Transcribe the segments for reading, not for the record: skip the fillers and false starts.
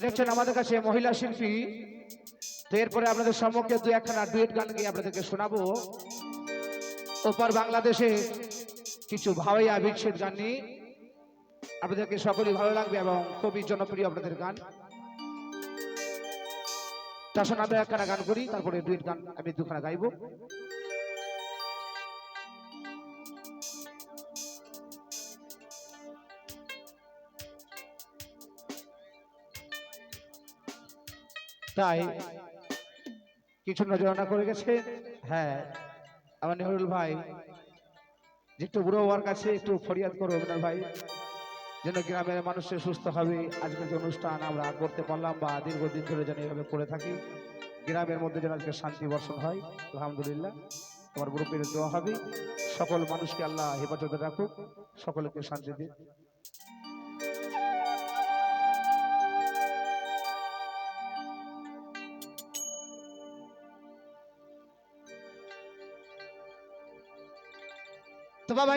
দেখছেন আমাদের কাছে মহিলা শিল্পী। তো এরপরে আপনাদের সম্মুখে দু একখানা ডুয়েট গান গিয়ে আপনাদেরকে শোনাবো। ওপার বাংলাদেশে কিছু ভাওয়াইয়া বিচ্ছেদ গান নিয়ে আপনাদেরকে সকলেই ভালো লাগবে এবং খুবই জনপ্রিয় আপনাদের গান। তার সঙ্গে আমরা একখানা গান করি, তারপরে ডুয়েট গান আমি দুখানা গাইবো। তাই কিছু নজরানা করে গেছে। হ্যাঁ, আমার নেহরুল ভাই যে একটু বুড়ো হওয়ার কাছে একটু ফরিয়াদ করো অভিনয় ভাই, যেন গ্রামের মানুষের সুস্থ হবে। আজকের যে অনুষ্ঠান আমরা করতে পারলাম বা দীর্ঘদিন ধরে যেন এইভাবে করে থাকি, গ্রামের মধ্যে যেন আজকে শান্তি বর্ষণ হয়। আলহামদুলিল্লাহ, তোমার বুড়ো পেরে দেওয়া হবে। সকল মানুষকে আল্লাহ হেফাজতে রাখুক, সকলকে শান্তি দিন। তো বাবা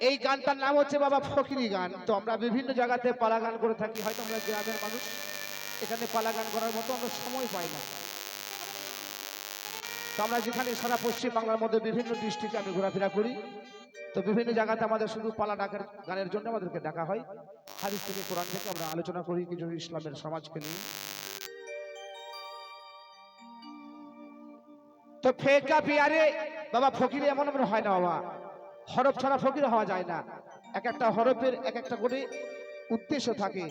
এই গানটার নাম হচ্ছে বাবা ফকিরি গান। তো আমরা বিভিন্ন জায়গাতে পালা গান করে থাকি, হয়তো আমরা গ্রামের মানুষ এখানে পালা গান করার মতো আমরা সময় পাই না। তো আমরা যেখানে সারা পশ্চিম বাংলার মধ্যে বিভিন্ন ডিস্ট্রিক্টে আমি ঘোরাফেরা করি, তো বিভিন্ন জায়গাতে আমাদের শুধু পালা ডাকের গানের জন্য আমাদেরকে ডাকা হয়। হাদিস থেকে কোরআন থেকে আমরা আলোচনা করি কিছু ইসলামের সমাজকে নিয়ে। তো ফেকা পিয়ারে বাবা ফকিরি এমন এমন হয় না বাবা, হরফ ছাড়া ফকির হওয়া যায় না। এক একটা হরফের এক একটা করে উদ্দেশ্য থাকে,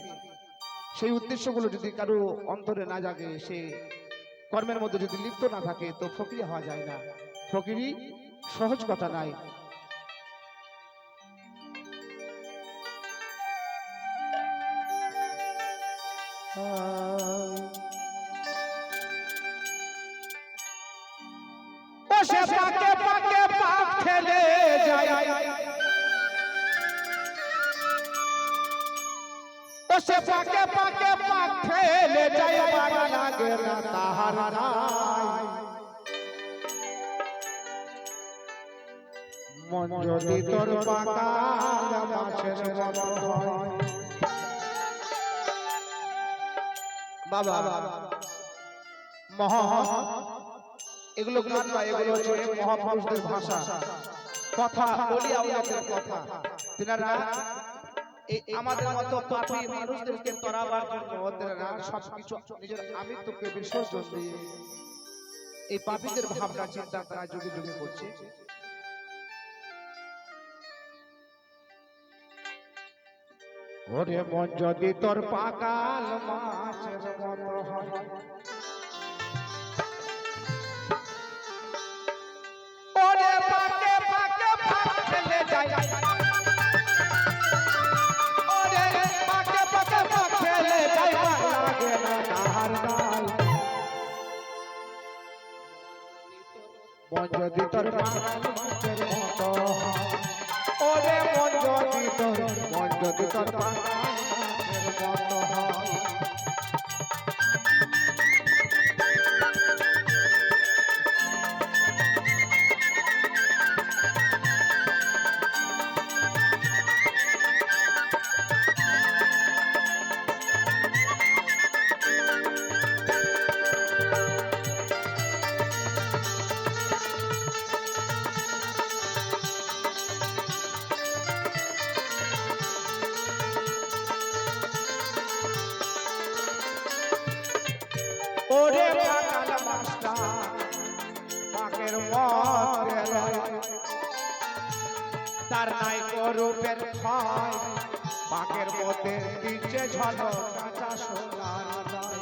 সেই উদ্দেশ্যগুলো যদি কারো অন্তরে না জাগে, সে কর্মের মধ্যে যদি লিপ্ত না থাকে, তো ফকির হওয়া যায় না। ফকিরি সহজ কথা নাই। সে পাকে পাকে পাক খেলে যায়, সে পাকে পাকে পাক খেলে যায়, পাগা লাগে না তাহার নাই। মন যদি তোর পাকা মাছের মতো হয়। বাবা এগুলো গান নয়, এগুলো হচ্ছে মহাপুরুষদের ভাষা, কথা, ওলিয়া আউলিয়াদের কথা। তিনারা আমাদের মতো পাপী মানুষদেরকে তরাবার জন্য ওনারা সবকিছু নিজের আমিত্বকে বিসর্জন দিয়ে এই পাপীদের ভাবনা চিন্তা তারা যুগে যুগে করছে। ওরে মন যদি তোর পাকাল মাছের মতো হয়, ওরে পাকে পাকে পাক খেলে যায়, ওরে পাকে পাকে পাক খেলে যায়, পাগা লাগে না তাহার নাই। মন যদি তোর পাকাল মাছের মতো হয়, ওরে মন যদি তোর পাকাল মাছের মতো হয়। ওরে পাকাল মাছটা পাকের মধ্যে রয়, তার নাই রূপের ক্ষয়, পাকের মধ্যে দিচ্ছে ঝলক কাঁচা সোনার দায়।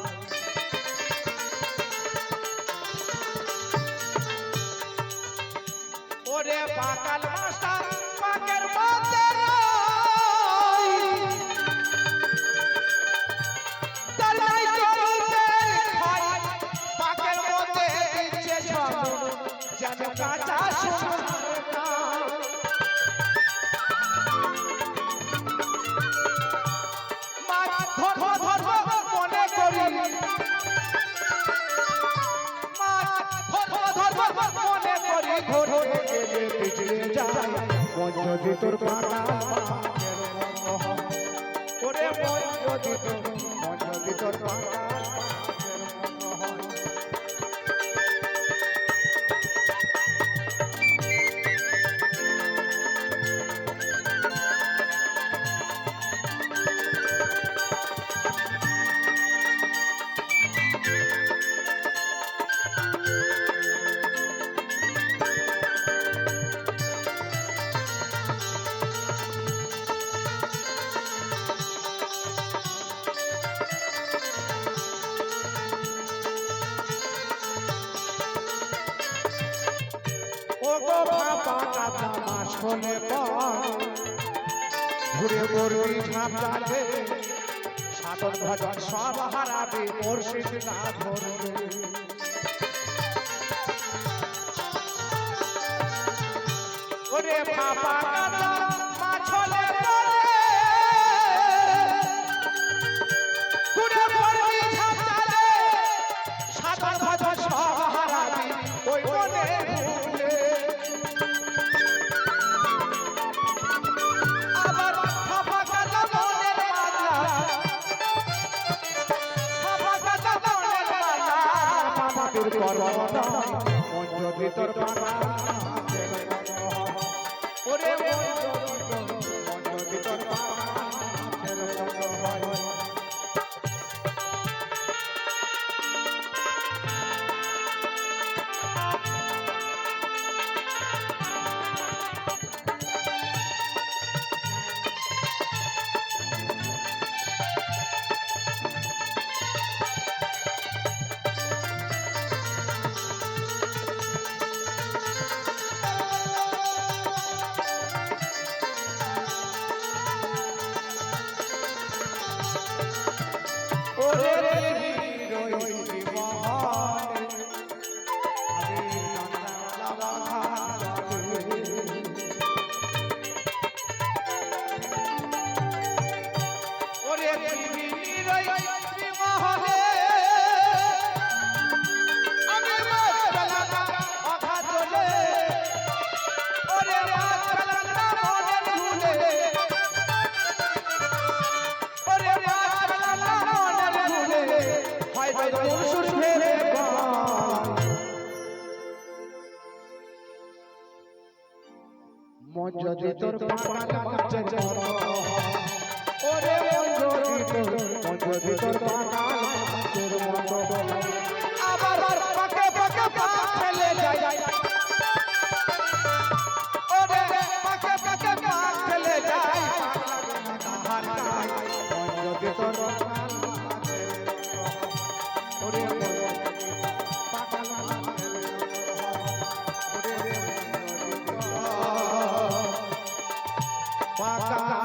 ওরে পাকাল মাছটা পাকের মধ্যে রয়, তার নাই কাঁচা সোনার দায়। মাছ ধরবো ধরবো মনে করি, মাছ ধরবো ধরবো মনে করি, ঘুরে গেলে পিছলে যায়। মন যদি তোর পাকাল মাছের মতো হয়, ওরে মন যদি তোর তোর পাগল ঘুরে করবি ঝাঁপালে সাধন ভজন সব হারাবে মুর্শিদ না ধরবে ওরে ফাপা কাদা মাছলে ঘুরে করবি ঝাঁপালে সাধন ভজন সব হারাবে ওই মনে ভিতর ওরে ভিতর মন যদি তোর পাগল মাছের মতো ওরে মন যদি তোর পাগল মাছের মতো আবার পাকে পাকে পা ফেলে যায় ওরে পাকে পাকে পা ফেলে যায় পাগল মন যদি তোর পাগল ওরে পাগল পাকা